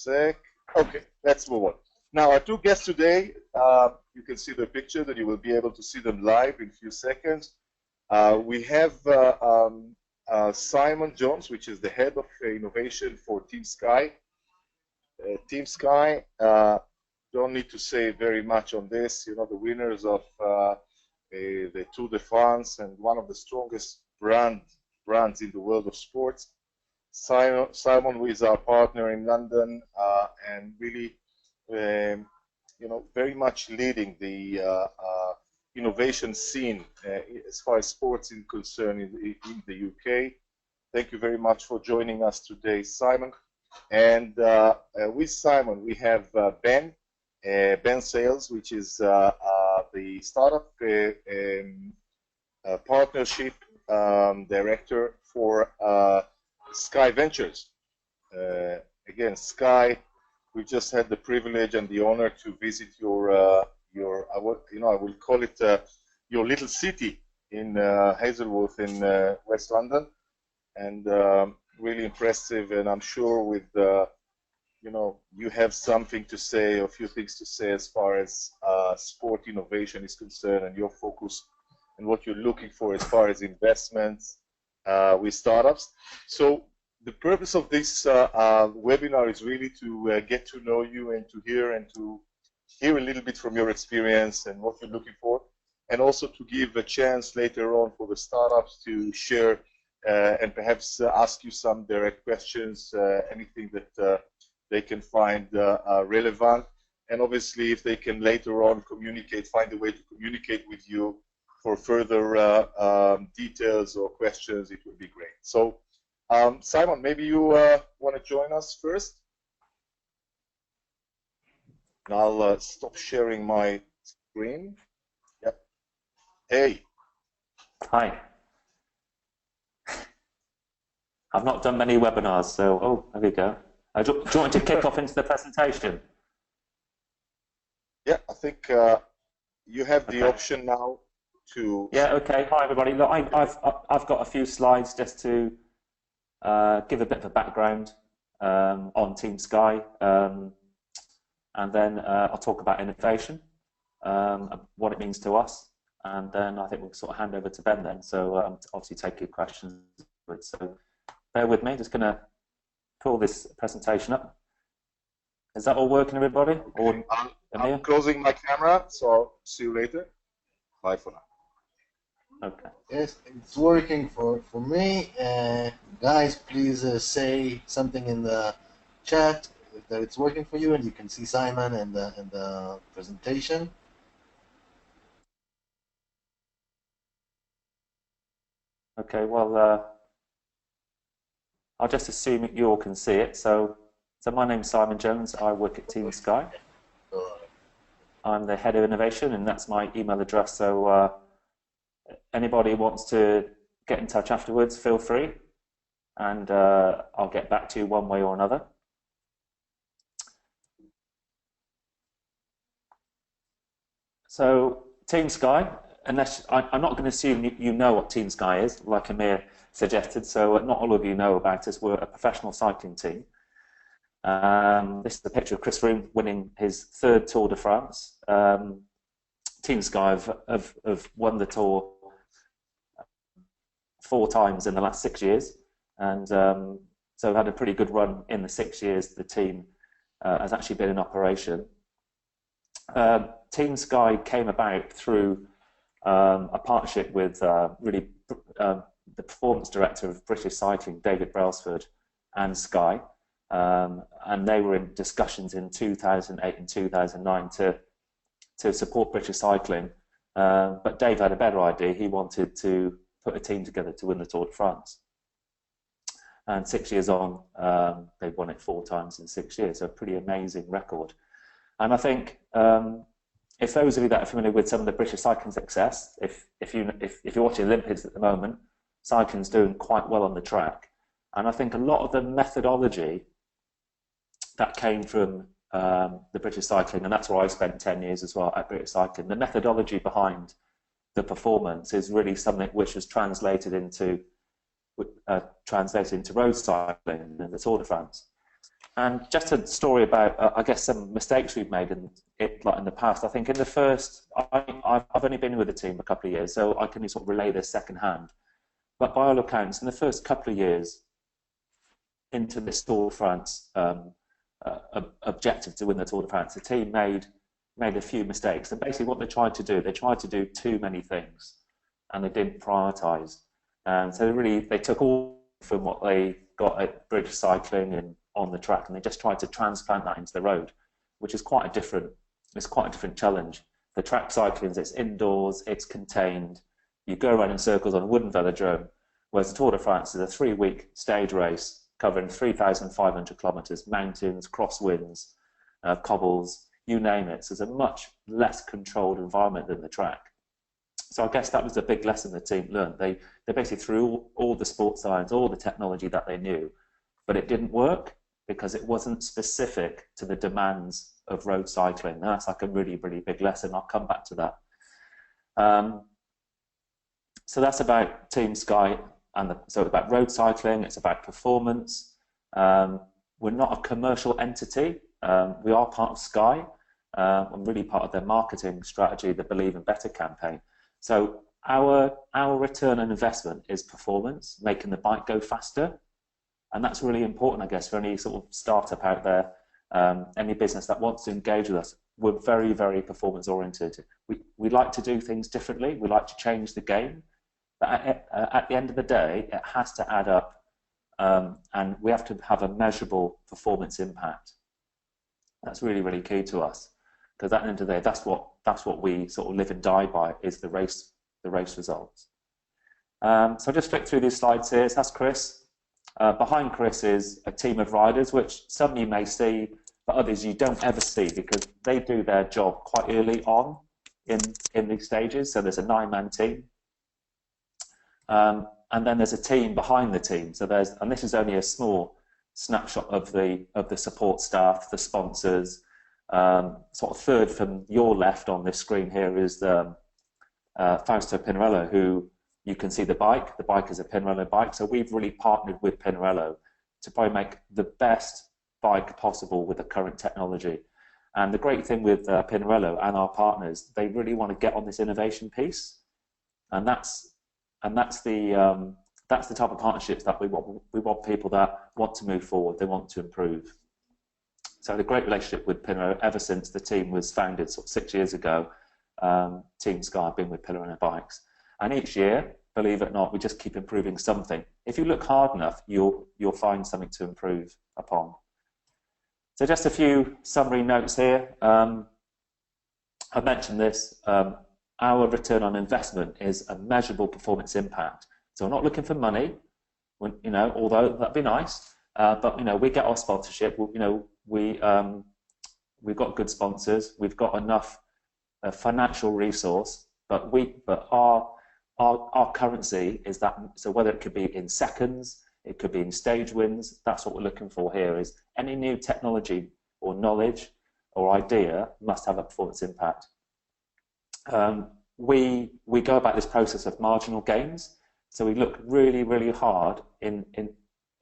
sec. Okay, let's move on. Now, our two guests today, you can see the picture, that you will be able to see them live in a few seconds. We have Simon Jones, which is the head of innovation for Team Sky. Team Sky, don't need to say very much on this. You know, the winners of the Tour de France and one of the strongest brands in the world of sports. Simon, who is our partner in London, and really, you know, very much leading the innovation scene as far as sports is concerned in the UK. Thank you very much for joining us today, Simon. And with Simon, we have Ben Sales, which is the startup partnership director for Sky Ventures. Again, Sky, we just had the privilege and the honor to visit your I will call it your little city in Hazelwood in West London, and really impressive. And I'm sure with you know, you have something to say, a few things to say as far as sport innovation is concerned, and your focus and what you're looking for as far as investments with startups. So the purpose of this webinar is really to get to know you and to hear a little bit from your experience and what you're looking for, and also to give a chance later on for the startups to share and perhaps ask you some direct questions, anything that they can find relevant. And obviously, if they can later on find a way to communicate with you for further details or questions, it would be great. So, Simon, maybe you want to join us first? I'll stop sharing my screen. Yep. Hey. Hi. I've not done many webinars, so there we go. Do you want to kick off into the presentation? Yeah, I think you have the option now to. Yeah. Okay. Hi, everybody. Look, I've got a few slides just to give a bit of a background on Team Sky. And then I'll talk about innovation, what it means to us, and then I think we'll sort of hand over to Ben then. So obviously take your questions. So bear with me, just going to pull this presentation up. Is that all working, everybody? Okay. I'm closing my camera, so I'll see you later. Bye for now. Okay. Yes, it's working for me. Guys, please say something in the chat that it's working for you, and you can see Simon and the presentation. Okay, well, I'll just assume you all can see it. So my name's Simon Jones. I work at Team Sky. I'm the head of innovation, and that's my email address. So anybody who wants to get in touch afterwards, feel free, and I'll get back to you one way or another. So Team Sky, unless I'm not going to assume you know what Team Sky is, like Amir suggested. So not all of you know about us. We're a professional cycling team. This is the picture of Chris Froome winning his third Tour de France. Team Sky have won the Tour 4 times in the last 6 years, and so we've had a pretty good run in the 6 years the team has actually been in operation. Team Sky came about through a partnership with the performance director of British Cycling, David Brailsford, and Sky, and they were in discussions in 2008 and 2009 to support British Cycling, but Dave had a better idea. He wanted to put a team together to win the Tour de France, and 6 years on, they've won it 4 times in 6 years, so a pretty amazing record. And I think if those of you that are familiar with some of the British cycling success, if you're watching Olympics at the moment, cycling's doing quite well on the track. And I think a lot of the methodology that came from the British Cycling, and that's where I spent 10 years as well at British Cycling, the methodology behind the performance is really something which was translated into road cycling and the Tour de France. And just a story about, I guess, some mistakes we've made in the past. I think in the first, I've only been with the team a couple of years, so I can sort of relay this secondhand. But by all accounts, in the first couple of years into this Tour de France objective to win the Tour de France, the team made a few mistakes. And basically what they tried to do too many things, and they didn't prioritise. And so they took all from what they got at British Cycling and on the track, and they just tried to transplant that into the road, which is quite a different challenge. The track cycling, it's indoors, it's contained, you go around in circles on a wooden velodrome, whereas the Tour de France is a 3-week stage race covering 3,500 kilometres, mountains, crosswinds, cobbles, you name it. So it's a much less controlled environment than the track. So I guess that was a big lesson the team learned. They basically threw all the sports science, all the technology that they knew, but it didn't work because it wasn't specific to the demands of road cycling. And that's like a really, really big lesson. I'll come back to that. So that's about Team Sky, so it's about road cycling, it's about performance. We're not a commercial entity. We are part of Sky. I'm really part of their marketing strategy, the Believe in Better campaign. So our return on investment is performance, making the bike go faster. And that's really important, I guess, for any sort of startup out there, any business that wants to engage with us. We're very, very performance oriented. We like to do things differently. We like to change the game. But at the end of the day, it has to add up, and we have to have a measurable performance impact. That's really, really key to us, because at the end of the day, that's what we sort of live and die by, is the race results. So I'll just flick through these slides here. So that's Chris. Behind Chris is a team of riders, which some you may see, but others you don't ever see, because they do their job quite early on in these stages. So there's a 9-man team. And then there's a team behind the team. So and this is only a small snapshot of the support staff, the sponsors. Sort of third from your left on this screen here is Fausto Pinarello, who you can see the bike. The bike is a Pinarello bike. So we've really partnered with Pinarello to probably make the best bike possible with the current technology. And the great thing with Pinarello and our partners, they really want to get on this innovation piece, and that's the type of partnerships that we want. We want people that want to move forward, they want to improve. So the great relationship with Pinarello ever since the team was founded sort of 6 years ago. Team Sky have been with Pinarello bikes, and each year, believe it or not, we just keep improving something. If you look hard enough, you'll find something to improve upon. So just a few summary notes here. I mentioned this. Our return on investment is a measurable performance impact. So we're not looking for money, although that'd be nice. But we get our sponsorship. We've got good sponsors. We've got enough financial resource. But our currency is that. So whether it could be in seconds, it could be in stage wins. That's what we're looking for here. Is any new technology or knowledge or idea must have a performance impact. We go about this process of marginal gains. So we look really, really hard in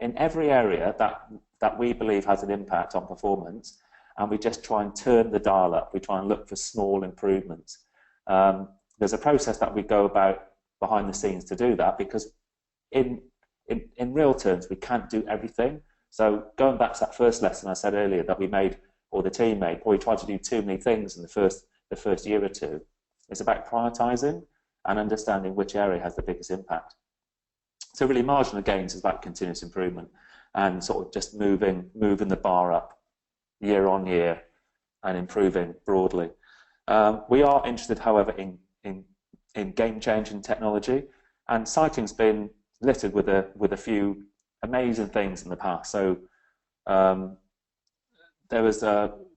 every area that we believe has an impact on performance, and we just try and turn the dial up. We try and look for small improvements. There's a process that we go about behind the scenes to do that, because in real terms we can't do everything. So going back to that first lesson I said earlier that we made, or the team made, or we tried to do too many things in the first year or two. It's about prioritising and understanding which area has the biggest impact. So really marginal gains is about continuous improvement and sort of just moving the bar up year on year and improving broadly. We are interested, however, in game-changing technology, and cycling's been littered with a few amazing things in the past. So there was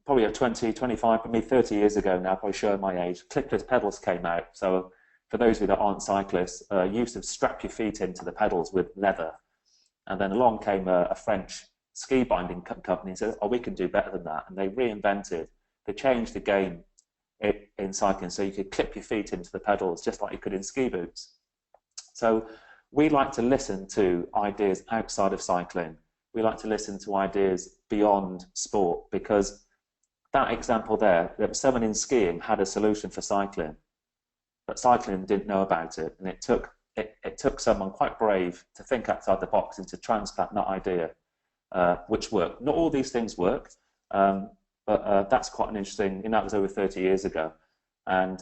probably 20, 25, maybe 30 years ago now, probably showing my age, clipless pedals came out. So for those of you that aren't cyclists, you used to strap your feet into the pedals with leather. And then along came a French ski binding company and said, oh, we can do better than that. And they changed the game in cycling, so you could clip your feet into the pedals just like you could in ski boots. So we like to listen to ideas outside of cycling. We like to listen to ideas beyond sport, because that example there, that someone in skiing had a solution for cycling, but cycling didn't know about it, and it took someone quite brave to think outside the box and to transplant that idea, which worked. Not all these things work, but that's quite an interesting. And that was over 30 years ago, and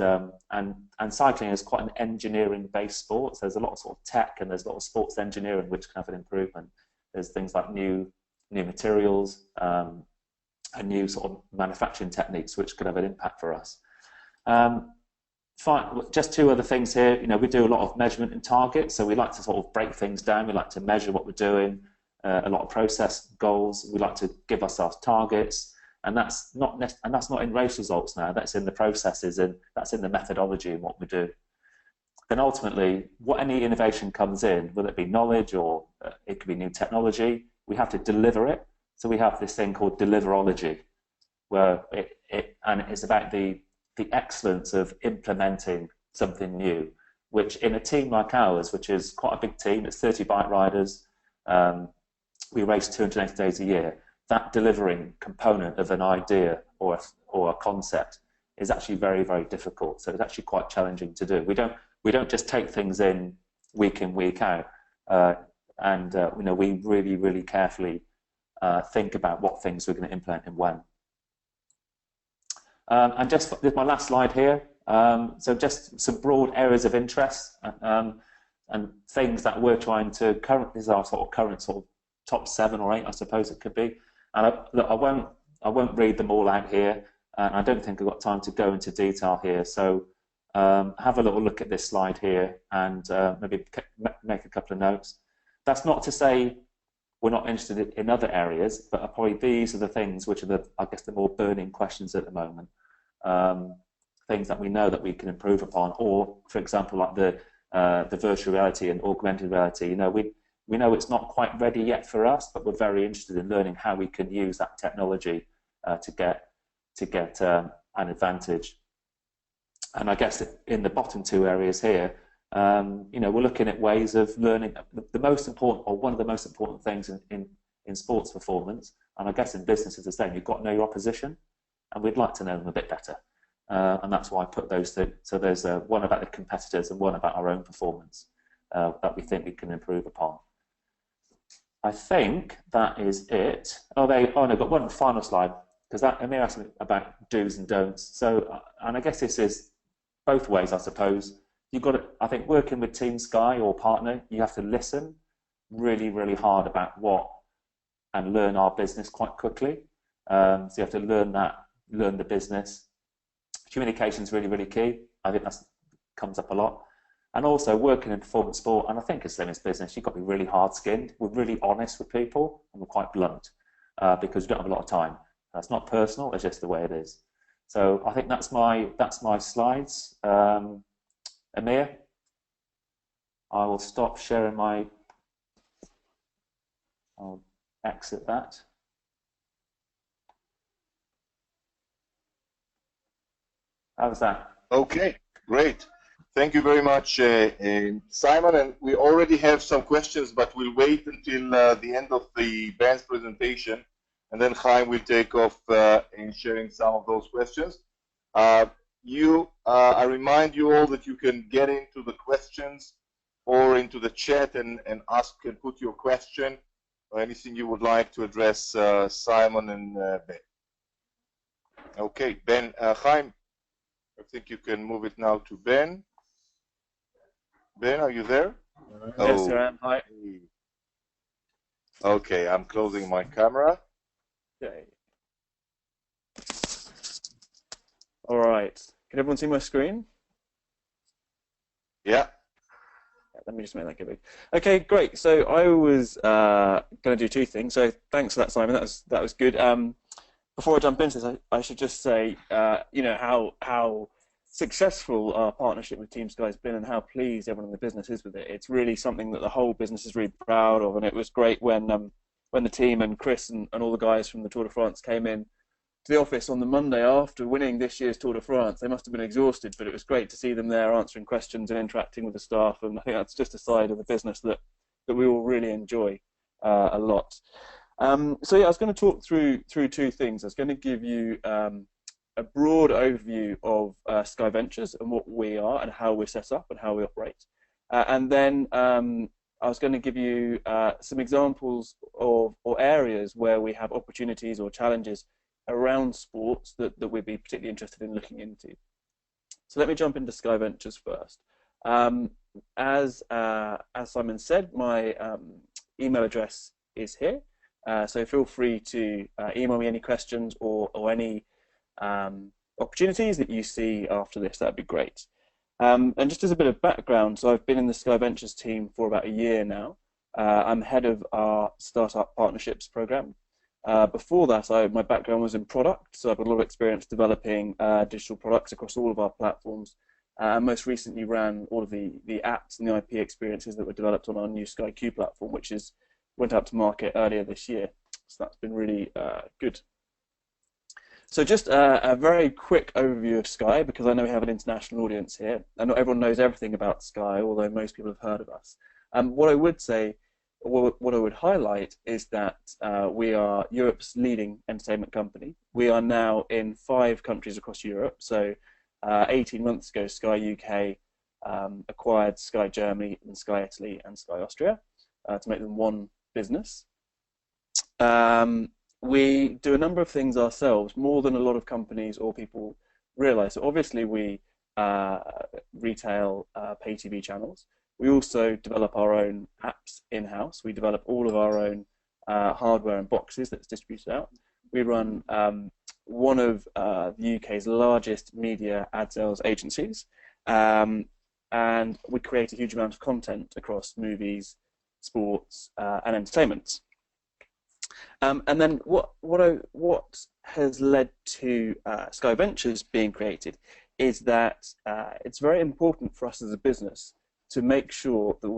cycling is quite an engineering-based sport. So there's a lot of sort of tech, and there's a lot of sports engineering which can have an improvement. There's things like new materials and new sort of manufacturing techniques which could have an impact for us. Just two other things here. You know, we do a lot of measurement and targets, so we like to sort of break things down. We like to measure what we're doing. A lot of process goals. We like to give ourselves targets, and that's not in race results now. That's in the processes, and that's in the methodology and what we do. Then ultimately, what any innovation comes in, whether it be knowledge or it could be new technology, we have to deliver it. So we have this thing called deliverology, where it's about the excellence of implementing something new, which in a team like ours, which is quite a big team, it's 30 bike riders, we race 280 days a year, that delivering component of an idea or a concept is actually very, very difficult. So it's actually quite challenging to do. We don't just take things in, week out, and you know, we really, really carefully think about what things we're going to implement and when. And just this is my last slide here. So just some broad areas of interest and things that we're trying to these are our current sort of top 7 or 8, I suppose it could be. And I won't read them all out here, and I don't think I've got time to go into detail here. So have a little look at this slide here and maybe make a couple of notes. That's not to say we're not interested in other areas, but probably these are the things which are I guess the more burning questions at the moment. Things that we know that we can improve upon, or for example, like the virtual reality and augmented reality. You know, we know it's not quite ready yet for us, but we're very interested in learning how we can use that technology to get an advantage. And I guess in the bottom 2 areas here, you know, we're looking at ways of learning. The most important, or one of the most important things in sports performance, and I guess in business is the same. You've got to know your opposition, and we'd like to know them a bit better. And that's why I put those two. So there's one about the competitors and one about our own performance that we think we can improve upon. I think that is it. No, I've got one final slide, because Amir asked me about do's and don'ts. So, and I guess this is both ways, I suppose. You've got to, I think, working with Team Sky or partner, you have to listen really, really hard about and learn our business quite quickly. So you have to learn the business. Communication is really, really key. I think that comes up a lot. And also working in performance sport, and I think as same as business, you've got to be really hard-skinned. We're really honest with people, and we're quite blunt because we don't have a lot of time. That's not personal; it's just the way it is. So I think that's my slides. Amir, I will stop sharing my. I'll exit that. How's that? Okay, great. Thank you very much, Simon. And we already have some questions, but we'll wait until the end of Ben's presentation, and then Chaim will take off in sharing some of those questions. I remind you all that you can get into the questions or into the chat and put your question or anything you would like to address Simon and Ben. Okay, Ben, Chaim, I think you can move it now to Ben. Ben, are you there? Yes, I am. Hi. Okay, I'm closing my camera. Okay. All right. Can everyone see my screen? Yeah. Let me just make that get big. Okay, great. So I was going to do 2 things. So thanks for that, Simon. That was good. Before I jump into this, I should just say, you know, how successful our partnership with Team Sky has been, and how pleased everyone in the business is with it. It's really something that the whole business is really proud of, and it was great when the team and Chris and all the guys from the Tour de France came in to the office on the Monday after winning this year's Tour de France. They must have been exhausted, but it was great to see them there answering questions and interacting with the staff, and I think that's just a side of the business that we all really enjoy a lot. So yeah, I was going to talk through two things. I was going to give you a broad overview of Sky Ventures and what we are and how we're set up and how we operate. And then I was going to give you some examples of or areas where we have opportunities or challenges around sports that we'd be particularly interested in looking into. So let me jump into Sky Ventures first. As Simon said, my email address is here. So feel free to email me any questions or any opportunities that you see after this. That'd be great. And just as a bit of background, so I've been in the Sky Ventures team for about a year now. I'm head of our Startup Partnerships program. Before that, my background was in product, so I've got a lot of experience developing digital products across all of our platforms. Most recently ran all of the apps and the IP experiences that were developed on our new Sky Q platform, which went out to market earlier this year. So that's been really good. So just a very quick overview of Sky, because I know we have an international audience here, and not everyone knows everything about Sky, although most people have heard of us. What I would say, what I would highlight is that we are Europe's leading entertainment company. We are now in 5 countries across Europe. So 18 months ago, Sky UK acquired Sky Germany and Sky Italy and Sky Austria to make them one business. We do a number of things ourselves, more than a lot of companies or people realize. So obviously we retail pay TV channels. We also develop our own apps in-house. We develop all of our own hardware and boxes that's distributed out. We run one of the UK's largest media ad sales agencies, and we create a huge amount of content across movies, sports, and entertainment. And then what has led to Sky Ventures being created is that it's very important for us as a business to make sure that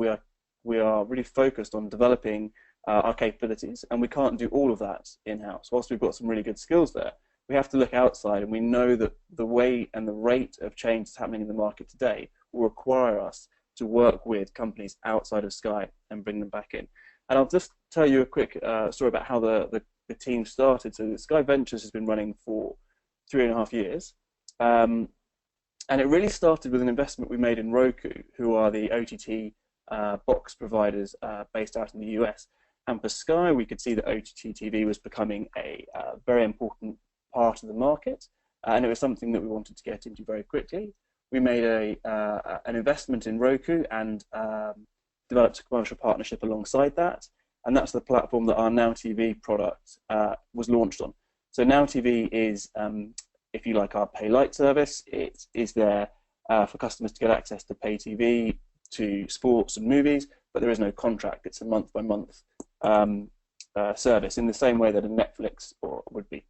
we are really focused on developing our capabilities, and we can't do all of that in-house. Whilst we've got some really good skills there, we have to look outside, and we know that the way and the rate of change that's happening in the market today will require us to work with companies outside of Sky and bring them back in. And I'll just tell you a quick story about how the team started. So Sky Ventures has been running for 3.5 years. And it really started with an investment we made in Roku, who are the OTT box providers based out in the US. And for Sky, we could see that OTT TV was becoming a very important part of the market, and it was something that we wanted to get into very quickly. We made an investment in Roku and developed a commercial partnership alongside that, and that's the platform that our Now TV product was launched on. So Now TV is, if you like, our pay light service. It is there for customers to get access to pay TV, to sports and movies, but there is no contract. It's a month-by-month service in the same way that a Netflix would be.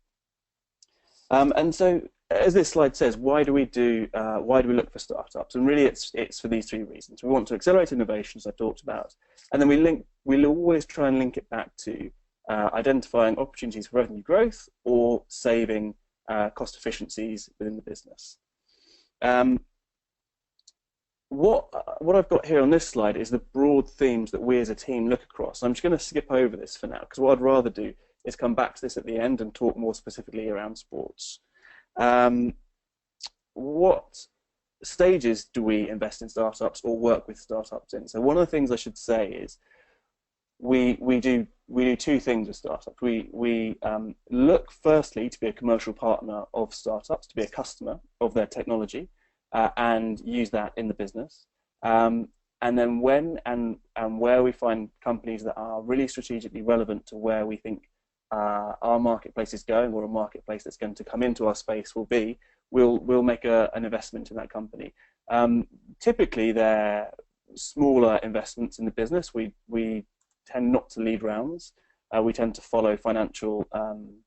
And so, as this slide says, why do we look for startups? And really, it's for these 3 reasons. We want to accelerate innovation, as I talked about, and then we'll always try and link it back to identifying opportunities for revenue growth or saving cost efficiencies within the business. What I've got here on this slide is the broad themes that we as a team look across. I'm just going to skip over this for now, because what I'd rather do is come back to this at the end and talk more specifically around sports. What stages do we invest in startups or work with startups in? So one of the things I should say is we do 2 things with startups. We look firstly to be a commercial partner of startups, to be a customer of their technology, and use that in the business. And then when and where we find companies that are really strategically relevant to where we think our marketplace is going, or a marketplace that's going to come into our space will be, we'll make an investment in that company. Typically, they're smaller investments in the business. We tend not to lead rounds. We tend to follow financial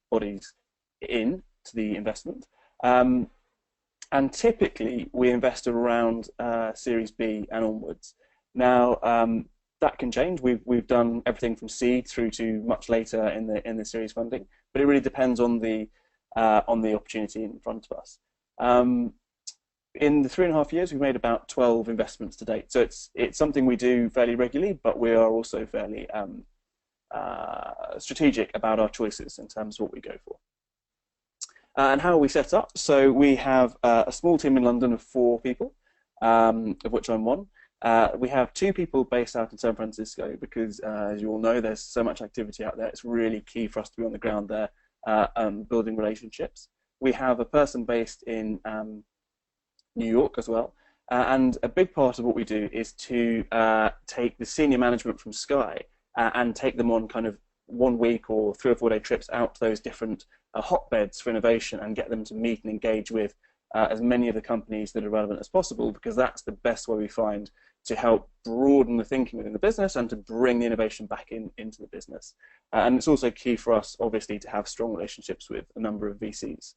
bodies into the investment. And typically, we invest around Series B and onwards. Now, that can change. We've done everything from seed through to much later in the series funding, but it really depends on the opportunity in front of us. In the 3.5 years, we've made about 12 investments to date. So it's something we do fairly regularly, but we are also fairly strategic about our choices in terms of what we go for. And how are we set up? So we have a small team in London of 4 people, of which I'm one. We have 2 people based out in San Francisco because, as you all know, there's so much activity out there. It's really key for us to be on the ground there, building relationships. We have a person based in New York as well. And a big part of what we do is to take the senior management from Sky and take them on kind of 1 week or 3 or 4 day trips out to those different hotbeds for innovation and get them to meet and engage with as many of the companies that are relevant as possible, because that's the best way we find to help broaden the thinking within the business and to bring the innovation back into the business. And it's also key for us, obviously, to have strong relationships with a number of VCs.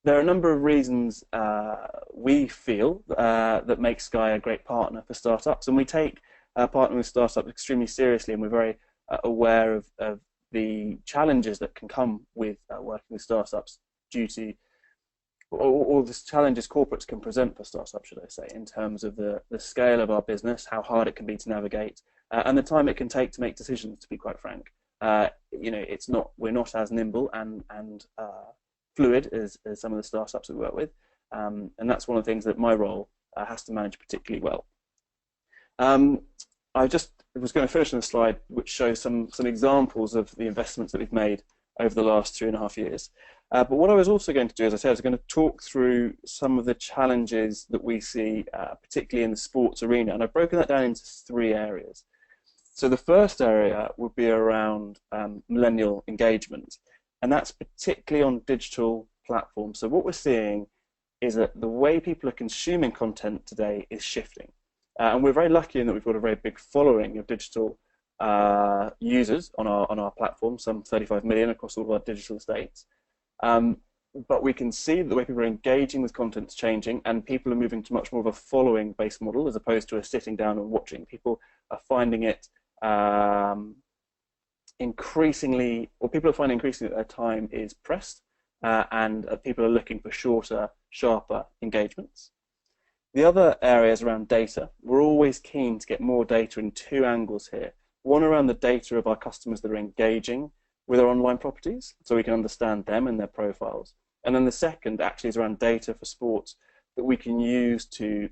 There are a number of reasons we feel that make Sky a great partner for startups, and we take partnering with startups extremely seriously, and we're very aware of the challenges that can come with working with startups due to all the challenges corporates can present for startups, should I say, in terms of the scale of our business, how hard it can be to navigate, and the time it can take to make decisions, to be quite frank. We're not as nimble and fluid as some of the startups we work with, and that's one of the things that my role has to manage particularly well. I just was going to finish on a slide which shows some examples of the investments that we've made over the last 3.5 years. But what I was also going to do, as I said, I was going to talk through some of the challenges that we see, particularly in the sports arena, and I've broken that down into 3 areas. So the first area would be around millennial engagement, and that's particularly on digital platforms. So what we're seeing is that the way people are consuming content today is shifting. And we're very lucky in that we've got a very big following of digital users on our platform, some 35 million across all of our digital estates. But we can see that the way people are engaging with content is changing, and people are moving to much more of a following-based model as opposed to a sitting down and watching. People are finding it increasingly that their time is pressed, and people are looking for shorter, sharper engagements. The other area is around data. We're always keen to get more data in 2 angles here. One around the data of our customers that are engaging with our online properties, so we can understand them and their profiles. And then the second actually is around data for sports that we can use to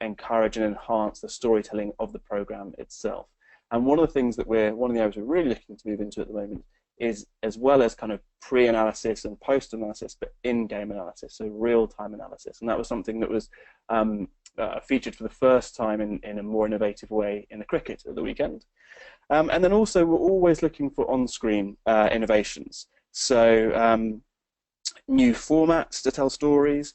encourage and enhance the storytelling of the program itself. And one of the things one of the areas we're really looking to move into at the moment is, as well as kind of pre-analysis and post-analysis, but in-game analysis, so real-time analysis. And that was something that was featured for the first time in a more innovative way in the cricket at the weekend. And then also we're always looking for on-screen innovations. So new formats to tell stories,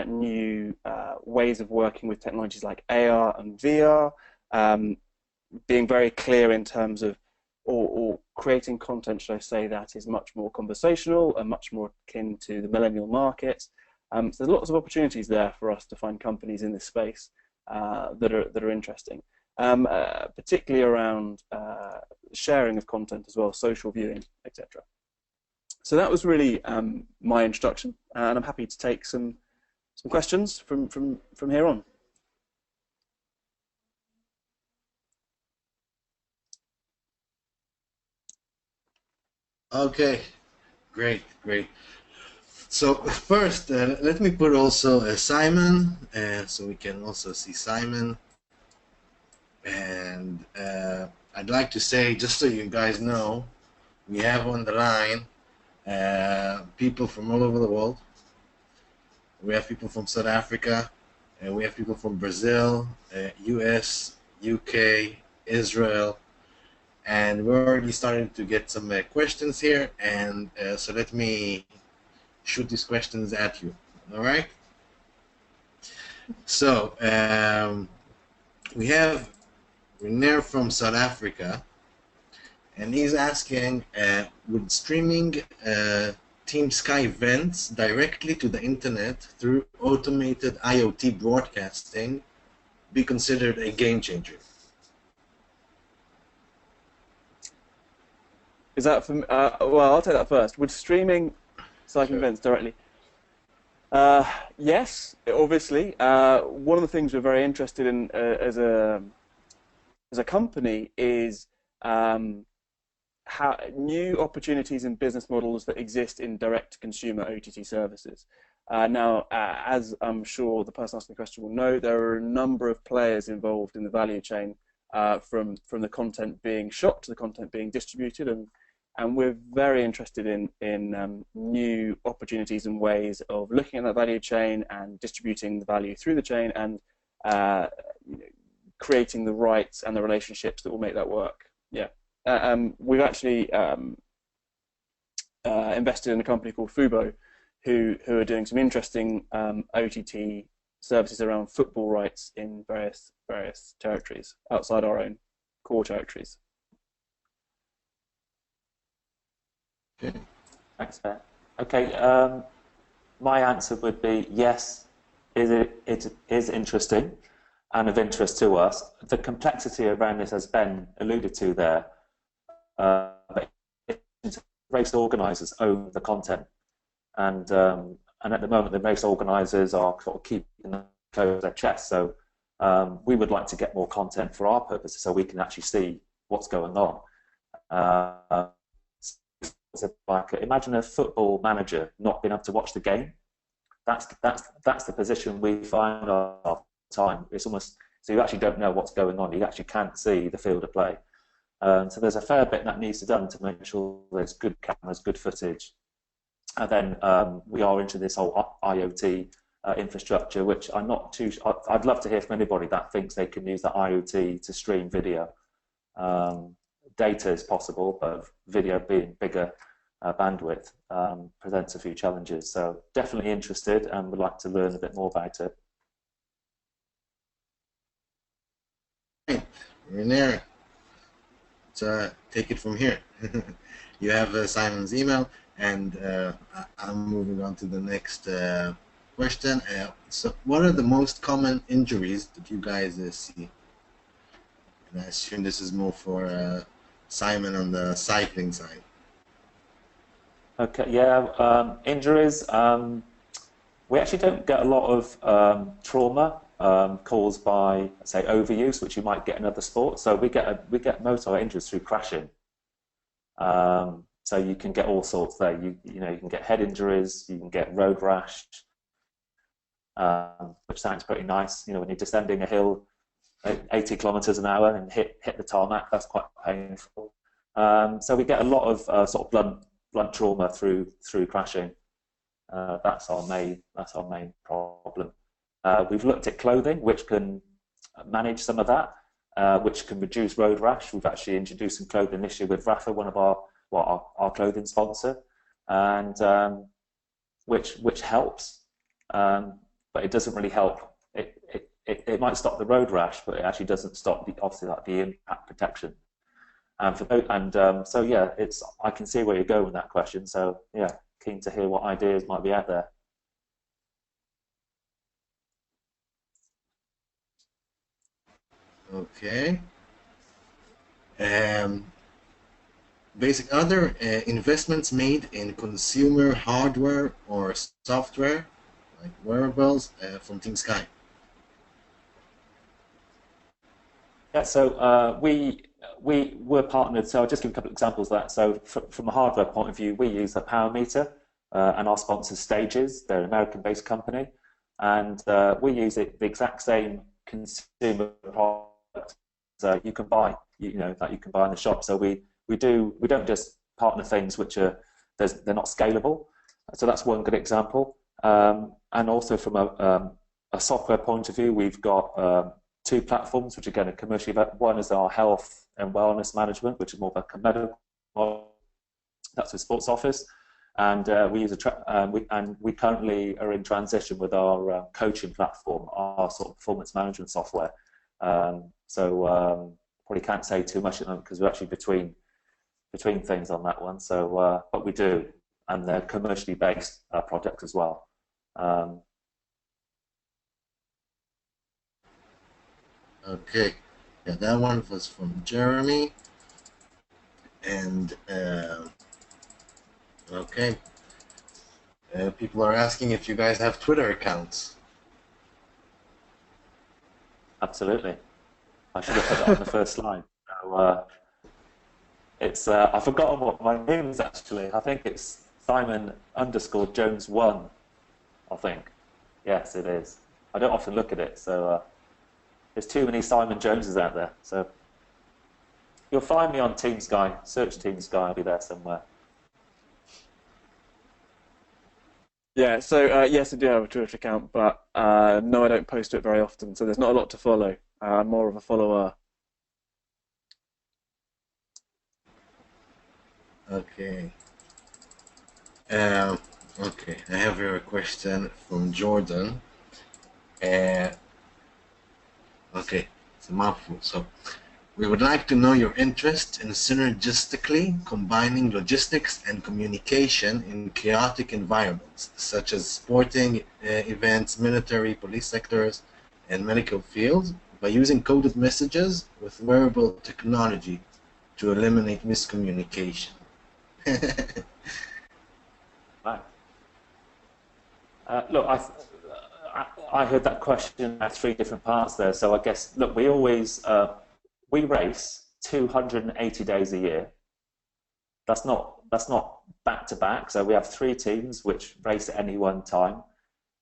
new ways of working with technologies like AR and VR, being very clear in terms of or creating content, should I say, that is much more conversational and much more akin to the millennial market. So there's lots of opportunities there for us to find companies in this space that are interesting, particularly around sharing of content as well, social viewing, etc. So that was really my introduction, and I'm happy to take some questions from here on. Okay, great. So first, let me put also Simon, so we can also see Simon. And I'd like to say, just so you guys know, we have on the line people from all over the world. We have people from South Africa, and we have people from Brazil, US, UK, Israel. And we're already starting to get some questions here, and so let me shoot these questions at you. All right. So we have René from South Africa, and he's asking, would streaming Team Sky events directly to the internet through automated IoT broadcasting be considered a game changer? Is that from? Well, I'll take that first. Would streaming cycling events directly? Yes, obviously. One of the things we're very interested in as a as a company is how new opportunities and business models that exist in direct-to-consumer OTT services. Now, as I'm sure the person asking the question will know, there are a number of players involved in the value chain, from the content being shot to the content being distributed, and we're very interested in new opportunities and ways of looking at that value chain and distributing the value through the chain, and creating the rights and the relationships that will make that work. Yeah, we've actually invested in a company called Fubo, who are doing some interesting OTT services around football rights in various territories outside our own core territories. Okay. Thanks, Ben. Okay, my answer would be yes, it is interesting and of interest to us. The complexity around this, as Ben alluded to there, race organisers own the content, and at the moment the race organisers are sort of keeping close to their chest. So we would like to get more content for our purposes, so we can actually see what's going on. Like, imagine a football manager not being able to watch the game. That's the position we find our time. It's almost, so you actually don't know what's going on. You actually can't see the field of play. So there's a fair bit that needs to be done to make sure there's good cameras, good footage. And then we are into this whole IoT infrastructure, which I'm not too. I'd love to hear from anybody that thinks they can use the IoT to stream video. Data is possible, but video being bigger bandwidth presents a few challenges. So definitely interested, and would like to learn a bit more about it. René, so take it from here. You have Simon's email, and I'm moving on to the next question. So what are the most common injuries that you guys see? And I assume this is more for Simon on the cycling side. Okay, yeah, injuries. We actually don't get a lot of trauma caused by, say, overuse, which you might get in other sports. So we get most of our injuries through crashing. So you can get all sorts there. You can get head injuries, you can get road rash, which sounds pretty nice. You know, when you're descending a hill 80 kilometers an hour and hit the tarmac, that's quite painful. So we get a lot of sort of blunt trauma through crashing. That's our main problem. We've looked at clothing, which can manage some of that, which can reduce road rash. We've actually introduced some clothing this year with Rapha, one of our clothing sponsor, and which helps, but it doesn't really help. It might stop the road rash, but it actually doesn't stop the impact protection. So yeah, I can see where you're going with that question. So yeah, keen to hear what ideas might be out there. Okay. Basic other investments made in consumer hardware or software, like wearables, from Team Sky. Yeah, so we're partnered. So I'll just give a couple of examples of that. So from a hardware point of view, we use a power meter, and our sponsor Stages. They're an American-based company, and we use the exact same consumer product that you can buy. That you can buy in the shop. So we don't just partner things which they're not scalable. So that's one good example. And also from a software point of view, we've got two platforms which again are commercially. One is our health and wellness management, which is more of a medical model. That's with Sports Office, and we use we currently are in transition with our coaching platform, our sort of performance management software. Probably can't say too much because we're actually between things on that one. So, but we do, and they're commercially based projects as well. Okay, yeah, that one was from Jeremy, and okay, people are asking if you guys have Twitter accounts. Absolutely. I should have put it on the first slide. So, it's I've forgotten what my name is actually. I think it's Simon_Jones1. I think. Yes, it is. I don't often look at it, so there's too many Simon Joneses out there. So you'll find me on Team Sky. Search Team Sky. I'll be there somewhere. Yeah, so yes, I do have a Twitter account, but no, I don't post to it very often, so there's not a lot to follow. I'm more of a follower. Okay. Okay, I have here a question from Jordan. Okay, it's a mouthful. So, we would like to know your interest in synergistically combining logistics and communication in chaotic environments, such as sporting events, military, police sectors, and medical fields, by using coded messages with wearable technology to eliminate miscommunication. Right. Look, I heard that question at 3 different parts there. So I guess, look, we always we race 280 days a year. That's not back to back. So we have 3 teams which race at any one time.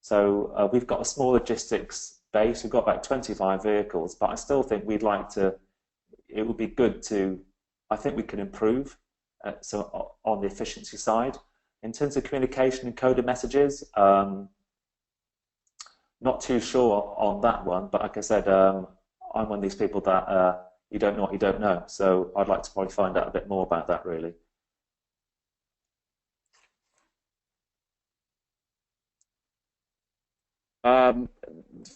So we've got a small logistics base. We've got about 25 vehicles, but I still think we'd like to. It would be good to. I think we can improve. So on the efficiency side, in terms of communication and coded messages, not too sure on that one. But like I said, I'm one of these people that you don't know what you don't know. So I'd like to probably find out a bit more about that, really.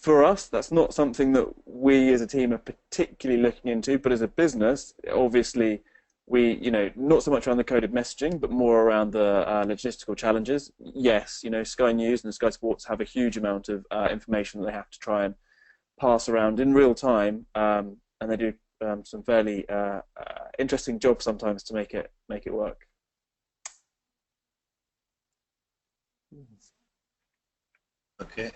For us, that's not something that we as a team are particularly looking into, but as a business, obviously, we, not so much around the coded messaging, but more around the logistical challenges. Yes, Sky News and Sky Sports have a huge amount of information that they have to try and pass around in real time, and they do some fairly interesting jobs sometimes to make it work. Okay.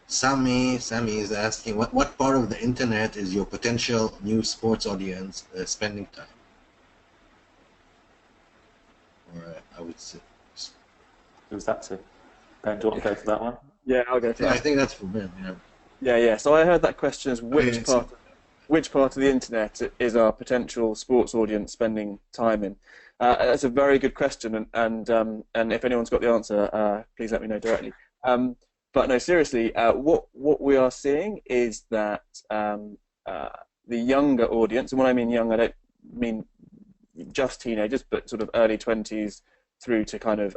Sammy is asking, what part of the internet is your potential new sports audience spending time? Or I would say. Who's that to? Ben, do you want to go for that one? Yeah, I'll go for that. I think that's for Ben. Yeah. So I heard that question as which part of the internet is our potential sports audience spending time in? That's a very good question, and if anyone's got the answer, please let me know directly. But no, seriously, what we are seeing is that the younger audience, and when I mean young, I don't mean just teenagers, but sort of early 20s through to kind of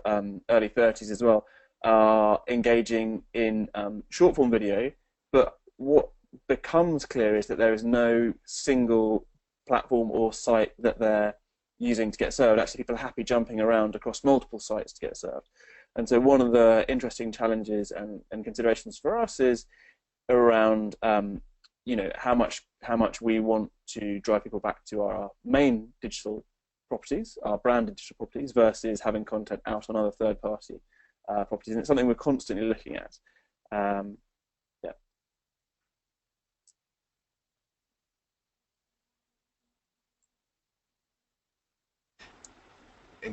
early 30s as well, are engaging in short form video. But what becomes clear is that there is no single platform or site that they're using to get served. Actually, people are happy jumping around across multiple sites to get served. And so one of the interesting challenges and considerations for us is around how much we want to drive people back to our main digital properties, our branded digital properties, versus having content out on other third-party properties. And it's something we're constantly looking at.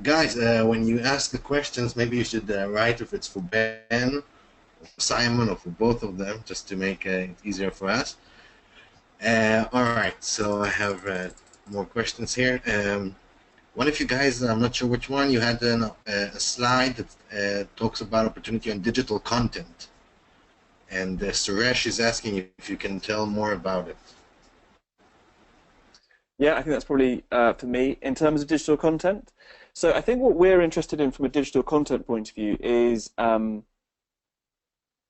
Guys, when you ask the questions, maybe you should write if it's for Ben, or for Simon, or for both of them, just to make it easier for us. All right, so I have more questions here. One of you guys, I'm not sure which one, you had a slide that talks about opportunity on digital content. And Suresh is asking if you can tell more about it. Yeah, I think that's probably for me. In terms of digital content, so I think what we're interested in from a digital content point of view is well,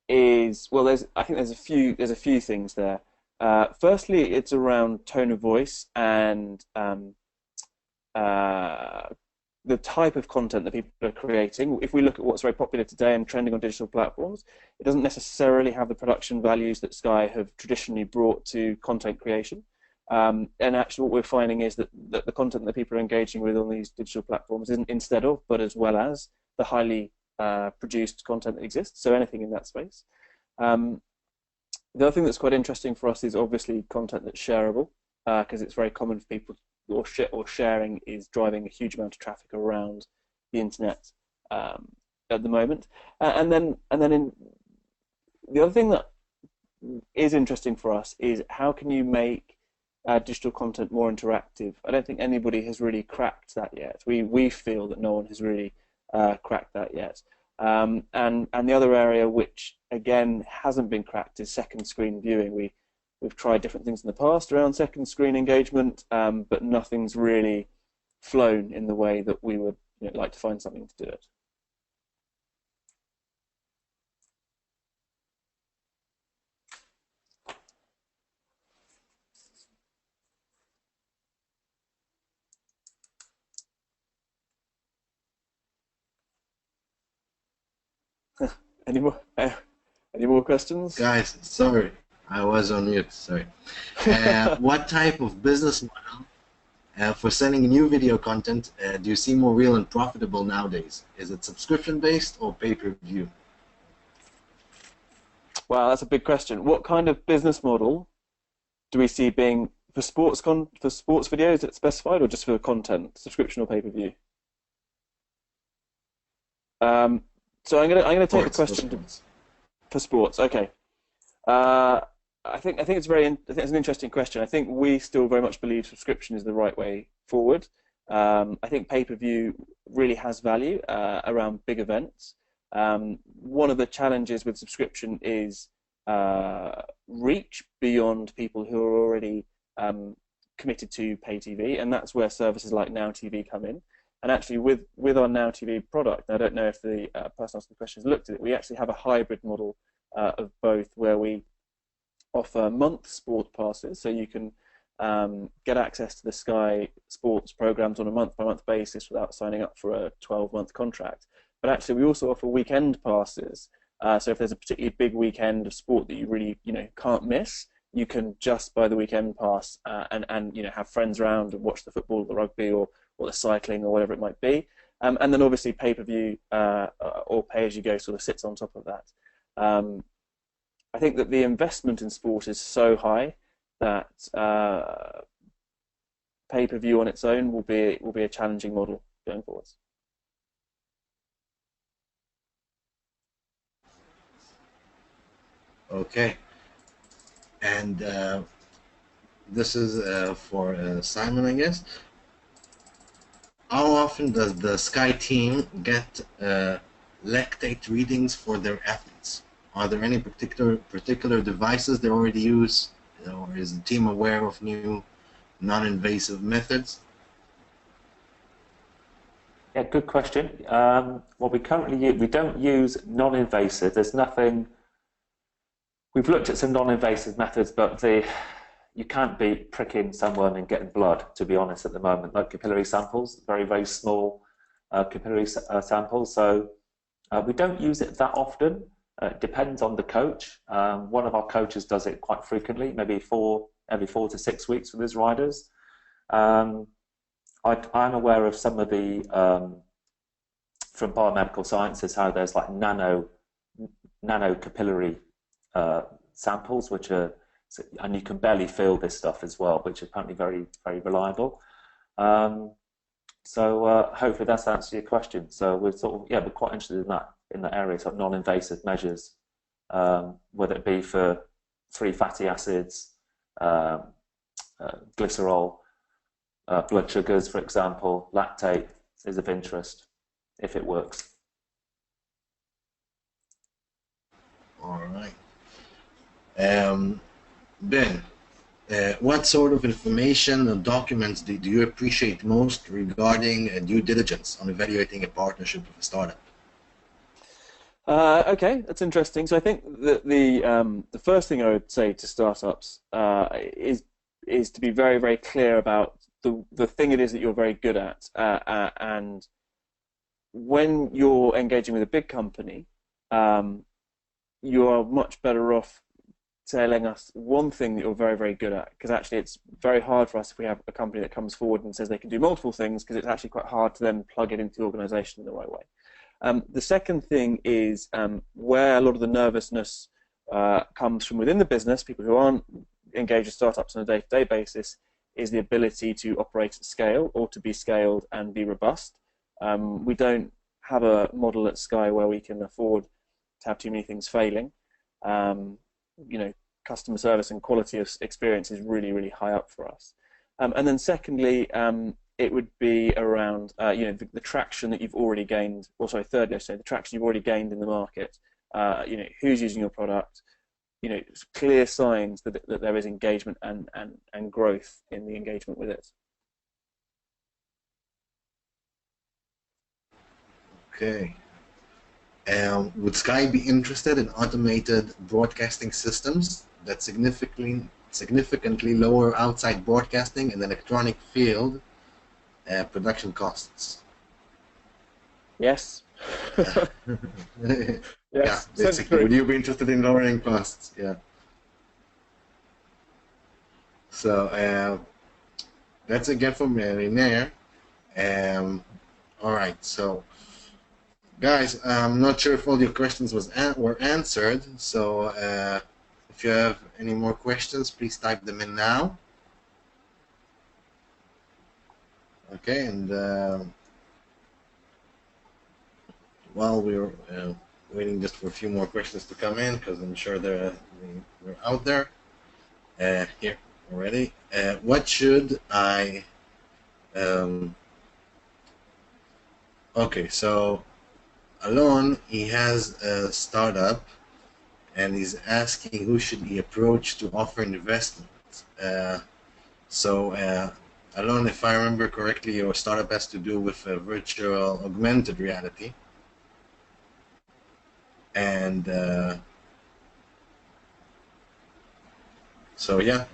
I think there's a few things there. Firstly, it's around tone of voice and the type of content that people are creating. If we look at what's very popular today and trending on digital platforms, it doesn't necessarily have the production values that Sky have traditionally brought to content creation. And actually what we're finding is that the content that people are engaging with on these digital platforms isn't instead of, but as well as, the highly produced content that exists, so anything in that space. The other thing that's quite interesting for us is obviously content that's shareable, because it's very common for people, or sharing is driving a huge amount of traffic around the internet at the moment. The other thing that is interesting for us is how can you make digital content more interactive. I don't think anybody has really cracked that yet. We feel that no one has really cracked that yet. And the other area which again hasn't been cracked is second screen viewing. We've tried different things in the past around second screen engagement, but nothing's really flown in the way that we would like to find something to do it. Any more questions? Guys, sorry, I was on mute. Sorry. What type of business model for sending new video content do you see more real and profitable nowadays? Is it subscription-based or pay-per-view? Wow, that's a big question. What kind of business model do we see being for sports videos? Is it specified or just for content, subscription or pay-per-view? So I'm gonna take the question for sports. Okay. I think it's an interesting question. I think we still very much believe subscription is the right way forward. I think pay-per-view really has value around big events. One of the challenges with subscription is reach beyond people who are already committed to pay TV, and that's where services like Now TV come in. And actually, with our Now TV product, I don't know if the person asking the question has looked at it, we actually have a hybrid model of both, where we offer month sport passes, so you can get access to the Sky Sports programs on a month-by-month basis without signing up for a 12-month contract. But actually, we also offer weekend passes. So if there's a particularly big weekend of sport that you really can't miss, you can just buy the weekend pass and have friends around and watch the football, the rugby, or the cycling, or whatever it might be. And then obviously pay-per-view or pay-as-you-go sort of sits on top of that. I think that the investment in sport is so high that pay-per-view on its own will be a challenging model going forwards. Okay. And this is for Simon, I guess. How often does the Sky team get lactate readings for their athletes? Are there any particular devices they already use, or is the team aware of new non-invasive methods? Yeah, good question. Well, we don't use non-invasive. There's nothing. We've looked at some non-invasive methods, but you can't be pricking someone and getting blood, to be honest, at the moment. Like capillary samples, very, very small capillary samples. So we don't use it that often. It depends on the coach. One of our coaches does it quite frequently, maybe every 4 to 6 weeks with his riders. I'm aware of some of the, from biomedical sciences, how there's like nano capillary samples, which are, and you can barely feel this stuff as well, which is apparently very, very reliable. So hopefully that's answered your question. So we're we're quite interested in that area, sort of non-invasive measures, whether it be for free fatty acids, glycerol, blood sugars, for example. Lactate is of interest if it works. All right. Ben, what sort of information or documents do you appreciate most regarding due diligence on evaluating a partnership with a startup? Okay, that's interesting. So I think that the first thing I would say to startups is to be very, very clear about the thing it is that you're very good at, and when you're engaging with a big company, you are much better off telling us one thing that you're very, very good at, because actually it's very hard for us if we have a company that comes forward and says they can do multiple things, because it's actually quite hard to then plug it into the organization in the right way. The second thing is where a lot of the nervousness comes from within the business, people who aren't engaged with startups on a day-to-day basis, is the ability to operate at scale or to be scaled and be robust. We don't have a model at Sky where we can afford to have too many things failing. Customer service and quality of experience is really, really high up for us. And then secondly, it would be around the traction that you've already gained. Or sorry, thirdly, I say the traction you've already gained in the market. Who's using your product? Clear signs that there is engagement and growth in the engagement with it. Okay. Would Sky be interested in automated broadcasting systems that significantly lower outside broadcasting and electronic field production costs? Yes. Yes, yeah, basically. Would you be interested in lowering costs? Yeah. So that's again from René. All right. So, guys, I'm not sure if all your questions were answered. So, if you have any more questions, please type them in now. Okay, and while we're waiting just for a few more questions to come in, because I'm sure they're out there. Here already. What should I? Okay, so Alon, he has a startup, and he's asking who should he approach to offer investment. Alon, if I remember correctly, your startup has to do with virtual augmented reality. And so yeah.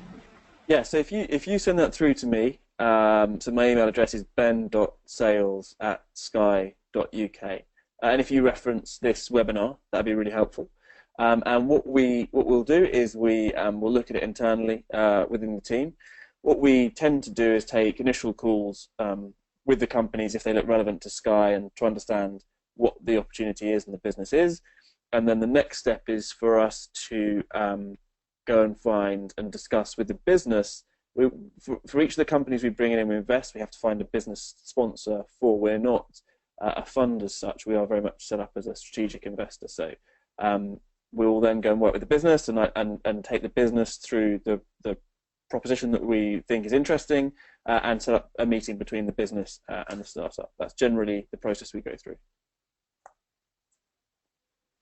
Yeah, so if you send that through to me, so my email address is ben.sales@sky.uk, and if you reference this webinar, that'd be really helpful. And what we'll do is we'll look at it internally within the team. What we tend to do is take initial calls with the companies if they look relevant to Sky and to understand what the opportunity is and the business is. And then the next step is for us to go and find and discuss with the business. For each of the companies we bring in and we invest, we have to find a business sponsor for. We're not a fund as such. We are very much set up as a strategic investor. So we will then go and work with the business and take the business through the proposition that we think is interesting and set up a meeting between the business and the startup. That's generally the process we go through.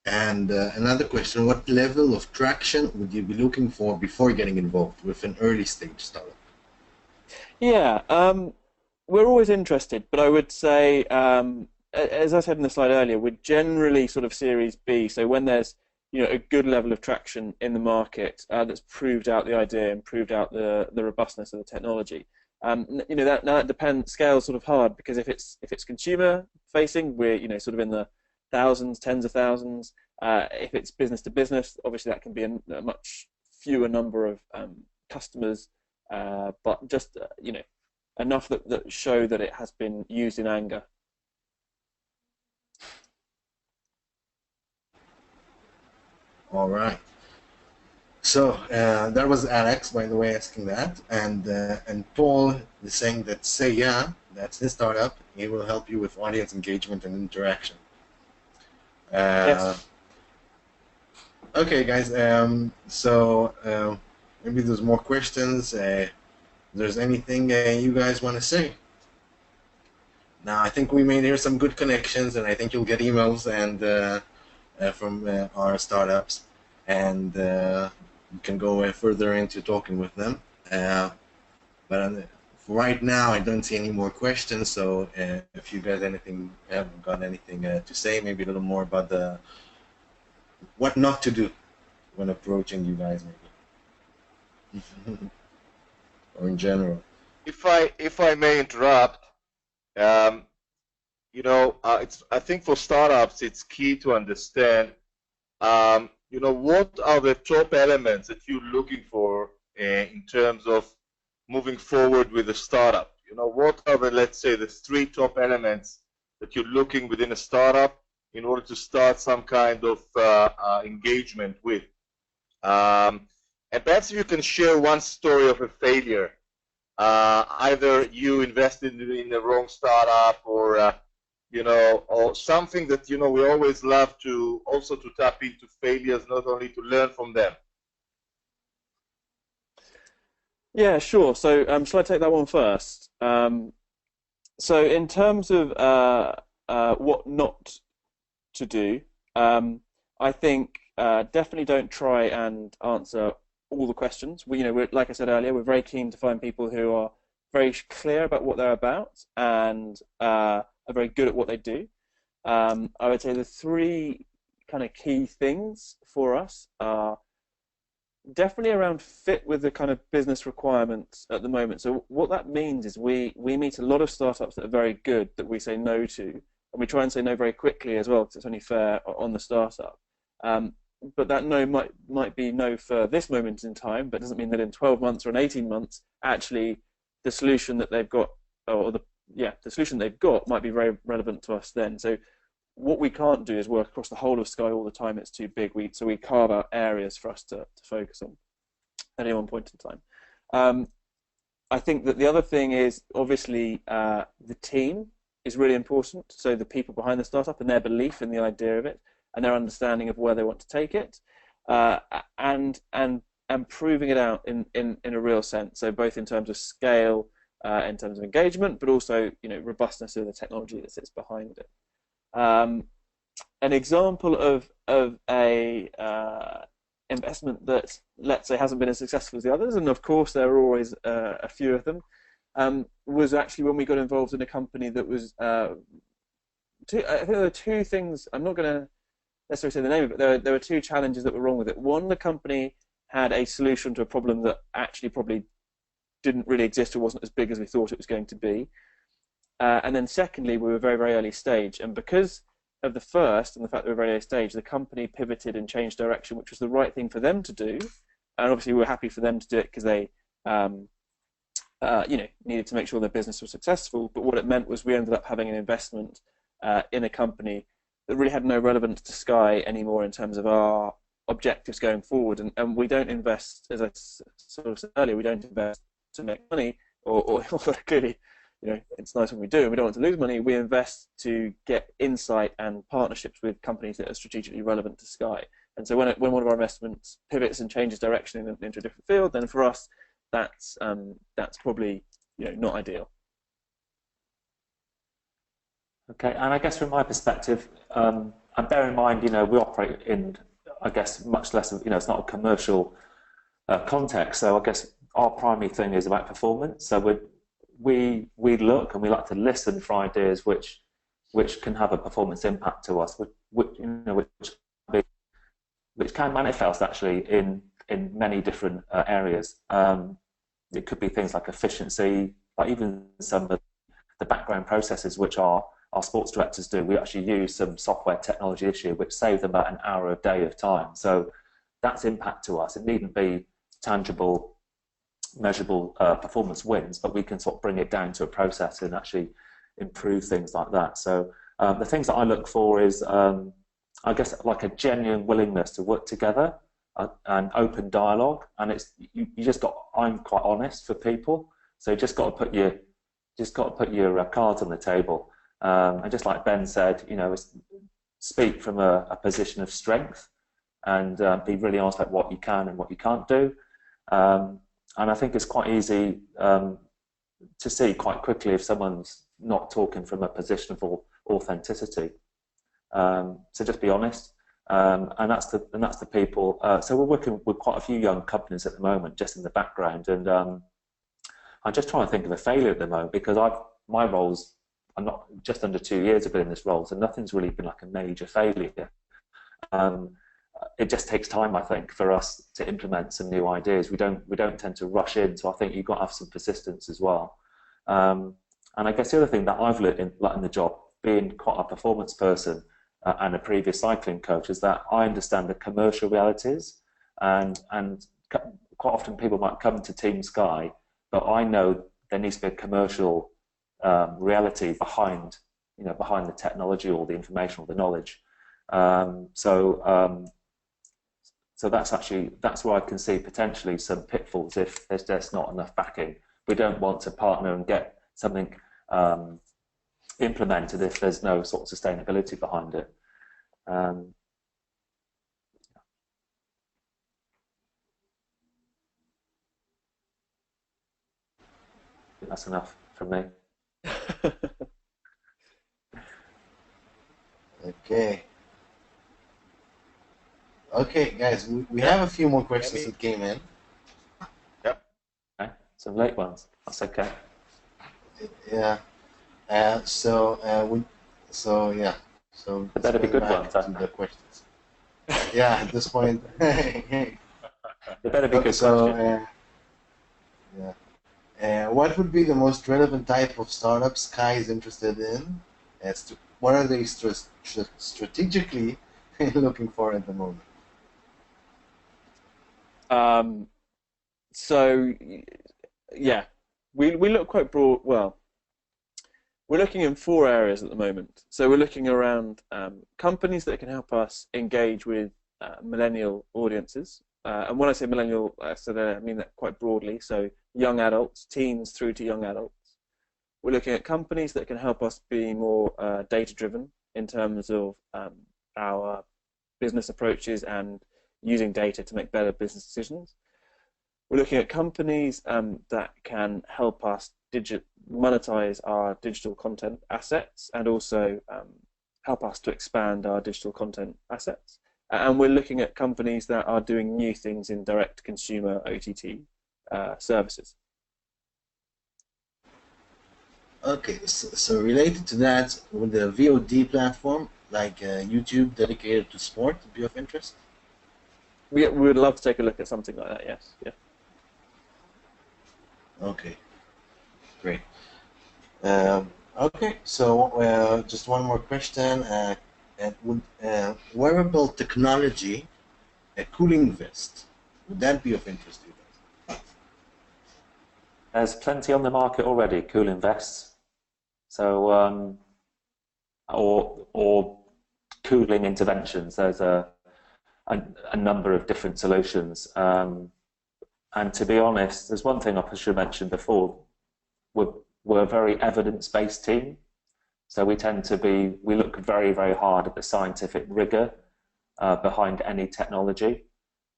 And another question, what level of traction would you be looking for before getting involved with an early stage startup? Yeah, we're always interested, but I would say, as I said in the slide earlier, we're generally sort of Series B, so when there's a good level of traction in the market that's proved out the idea and proved out the robustness of the technology. That depends, scale's sort of hard, because if it's consumer facing, we're sort of in the thousands, tens of thousands. If it's business to business, obviously that can be a much fewer number of customers, but just enough that show that it has been used in anger. All right. So that was Alex, by the way, asking that, and Paul is saying that Seya, that's his startup, he will help you with audience engagement and interaction. Yes. Okay, guys. Maybe there's more questions. If there's anything you guys want to say. Now, I think we made here some good connections, and I think you'll get emails and from our startups, and you can go further into talking with them. But for right now, I don't see any more questions. So if you guys haven't got anything to say, maybe a little more about what not to do when approaching you guys, maybe, or in general. If I may interrupt, I think for startups it's key to understand, what are the top elements that you're looking for in terms of moving forward with a startup. What are let's say, the 3 top elements that you're looking within a startup in order to start some kind of engagement with. And perhaps you can share one story of a failure. Either you invested in the wrong startup, or you know, or something that, you know, we always love to also to tap into failures, not only to learn from them. Yeah, sure. So, shall I take that one first? So, in terms of what not to do, I think definitely don't try and answer all the questions. We're, like I said earlier, we're very keen to find people who are very clear about what they're about and are very good at what they do. I would say the three kind of key things for us are definitely around fit with the kind of business requirements at the moment. So what that means is we meet a lot of startups that are very good that we say no to, and we try and say no very quickly as well, because it's only fair on the startup. But that no might be no for this moment in time, but doesn't mean that in 12 months or in 18 months, actually the solution that they've got, or the solution they've got might be very relevant to us then. So what we can't do is work across the whole of Sky all the time. It's too big. So we carve out areas for us to focus on at any one point in time. I think that the other thing is obviously the team is really important. So the people behind the startup and their belief in the idea of it and their understanding of where they want to take it, and proving it out in a real sense. So both in terms of scale, in terms of engagement, but also, you know, robustness of the technology that sits behind it. An example of a investment that, let's say, hasn't been as successful as the others, and of course there are always a few of them, was actually when we got involved in a company that was I think there were two things. I'm not going to necessarily say the name of it, but there were two challenges that were wrong with it. One, the company had a solution to a problem that actually probably didn't really exist or wasn't as big as we thought it was going to be. And then secondly, we were very, very early stage. And because of the first and the fact that we were very early stage, the company pivoted and changed direction, which was the right thing for them to do. And obviously we were happy for them to do it because they needed to make sure their business was successful. But what it meant was we ended up having an investment in a company that really had no relevance to Sky anymore in terms of our objectives going forward. And we don't invest, as I sort of said earlier, we don't invest to make money, or clearly, you know, it's nice when we do, and we don't want to lose money. We invest to get insight and partnerships with companies that are strategically relevant to Sky. And so when one of our investments pivots and changes direction into a different field, then for us, that's probably, you know, not ideal. Okay, and I guess from my perspective, and bear in mind, you know, we operate in, I guess, much less of, you know, it's not a commercial context. So I guess our primary thing is about performance. So we look and we like to listen for ideas which can have a performance impact to us, which can manifest actually in many different areas. It could be things like efficiency, like even some of the background processes which our sports directors do. We actually use some software technology this year which saves them about an hour a day of time. So that's impact to us. It needn't be tangible, measurable performance wins, but we can sort of bring it down to a process and actually improve things like that. So the things that I look for is, I guess, like a genuine willingness to work together and open dialogue. And it's you just got. I'm quite honest for people, so you just got to put your cards on the table. And just like Ben said, you know, speak from a position of strength and be really honest about what you can and what you can't do. And I think it's quite easy to see quite quickly if someone's not talking from a position of authenticity. So just be honest, and that's the people. So we're working with quite a few young companies at the moment, just in the background, and I'm just trying to think of a failure at the moment because my role's. I'm not just under 2 years I've been in this role, so nothing's really been like a major failure. It just takes time, I think, for us to implement some new ideas. We don't tend to rush in, so I think you've got to have some persistence as well. And I guess the other thing that I've learned in the job, being quite a performance person and a previous cycling coach, is that I understand the commercial realities, and quite often people might come to Team Sky, but I know there needs to be a commercial reality behind the technology or the information or the knowledge. So So that's where I can see potentially some pitfalls if there's just not enough backing. We don't want to partner and get something implemented if there's no sort of sustainability behind it. That's enough from me. Okay. Okay, guys, we have a few more questions that came in. Yep. Okay. Some late ones. That's okay. Yeah. So They better be good ones, to the questions. Yeah, at this point. They better be good So, questions. what would be the most relevant type of startup Sky is interested in? As to what are they strategically looking for at the moment? So, yeah, we look quite broad. Well, we're looking in 4 areas at the moment. So we're looking around companies that can help us engage with millennial audiences. And when I say millennial, I mean that quite broadly. So young adults, teens through to young adults. We're looking at companies that can help us be more data-driven in terms of our business approaches and using data to make better business decisions. We're looking at companies that can help us monetize our digital content assets and also help us to expand our digital content assets. And we're looking at companies that are doing new things in direct consumer OTT services. Okay, so related to that, would the VOD platform like YouTube dedicated to sport be of interest? We would love to take a look at something like that, yes. Yeah. Okay, great. Okay, so just one more question. Would wearable technology, a cooling vest, would that be of interest to you guys? There's plenty on the market already, cooling vests. So, or cooling interventions. There's a number of different solutions. And to be honest, there's one thing I should have mentioned before. We're a very evidence-based team. So we look very, very hard at the scientific rigor behind any technology.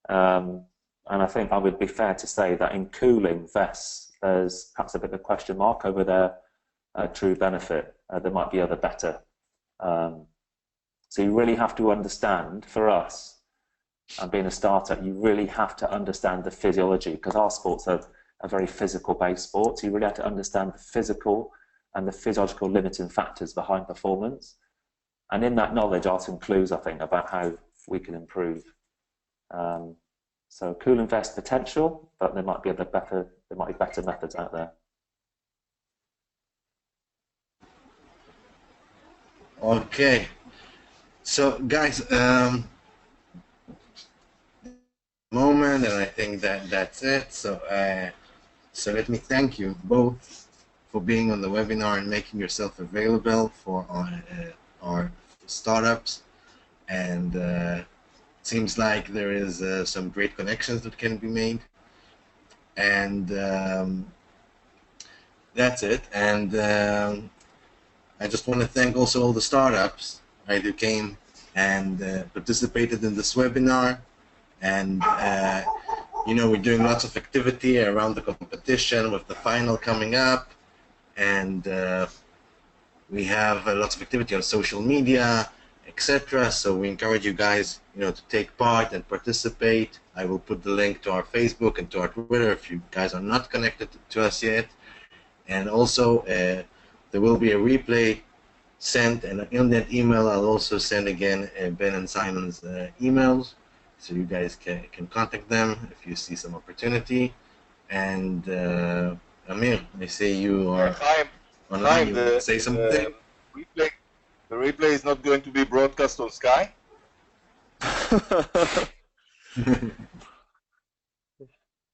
And I think I would be fair to say that in cooling vests, there's perhaps a bit of a question mark over their true benefit. There might be other better. So you really have to understand, for us, and being a startup, you really have to understand the physiology, because our sports are a very physical-based sport. So you really have to understand the physical and the physiological limiting factors behind performance. And in that knowledge are some clues, I think, about how we can improve. So cooling vest potential, but there might be better methods out there. Okay, so guys, moment, and I think that's it. So, so let me thank you both for being on the webinar and making yourself available for our startups. And it seems like there is some great connections that can be made. And that's it. And I just want to thank also all the startups who came and participated in this webinar. And you know, we're doing lots of activity around the competition with the final coming up, and we have lots of activity on social media, etc. So we encourage you guys, you know, to take part and participate. I will put the link to our Facebook and to our Twitter if you guys are not connected to us yet. And also, there will be a replay sent, and in that email, I'll also send again Ben and Simon's emails, so you guys can contact them if you see some opportunity. And Amir, I say you are online. You say something. The replay is not going to be broadcast on Sky. I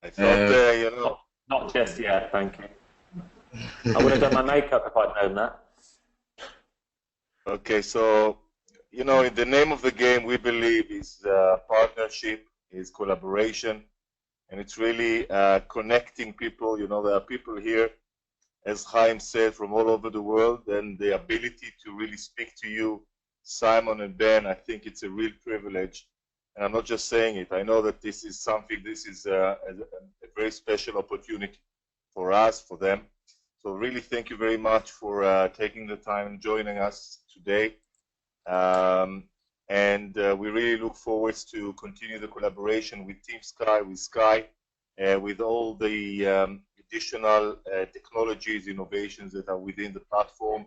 thought, you know. Not just yet, thank you. I would have done my makeup if I'd known that. Okay, so, you know, in the name of the game, we believe is partnership, is collaboration, and it's really connecting people. You know, there are people here, as Chaim said, from all over the world, and the ability to really speak to you, Simon and Ben, I think it's a real privilege. And I'm not just saying it. I know that this is something, this is a very special opportunity for us, for them. So really thank you very much for taking the time and joining us today. And we really look forward to continue the collaboration with Team Sky, with Sky, with all the additional technologies, innovations that are within the platform.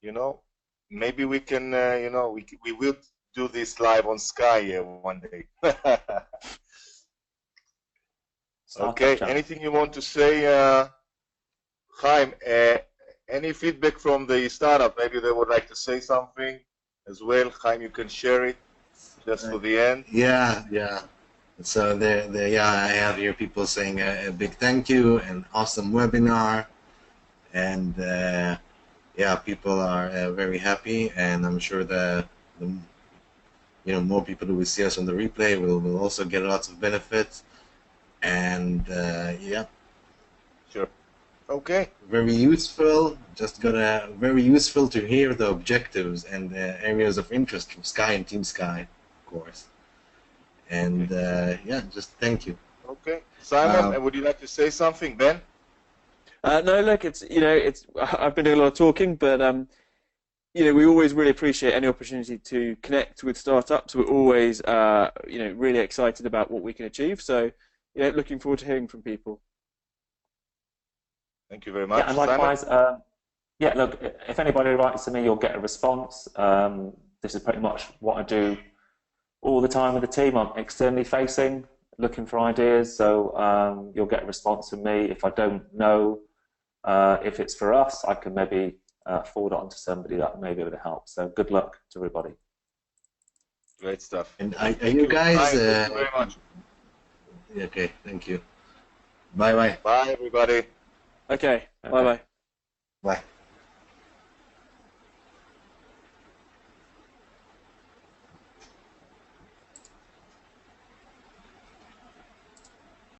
You know, maybe we can, you know, we will do this live on Sky one day. Okay, anything you want to say, Chaim? Any feedback from the startup? Maybe they would like to say something as well. Chaim, you can share it just for the end. Yeah. So I have here people saying a big thank you, an awesome webinar, and yeah, people are very happy, and I'm sure that more people who will see us on the replay will also get lots of benefits, and yeah. Sure. Okay. Very useful. Very useful to hear the objectives and the areas of interest from Sky and Team Sky, of course. And yeah, just thank you. Okay, Simon, would you like to say something, Ben? No, look, I've been doing a lot of talking, but we always really appreciate any opportunity to connect with startups. We're always really excited about what we can achieve. So looking forward to hearing from people. Thank you very much. Yeah, and likewise, yeah, look, if anybody writes to me, you'll get a response. This is pretty much what I do all the time with the team. I'm externally facing, looking for ideas, so you'll get a response from me. If I don't know if it's for us, I can maybe forward it on to somebody that may be able to help. So good luck to everybody. Great stuff. And are you guys... Thank you very much. Okay, thank you. Bye-bye. Bye, everybody. Okay, bye-bye. Bye.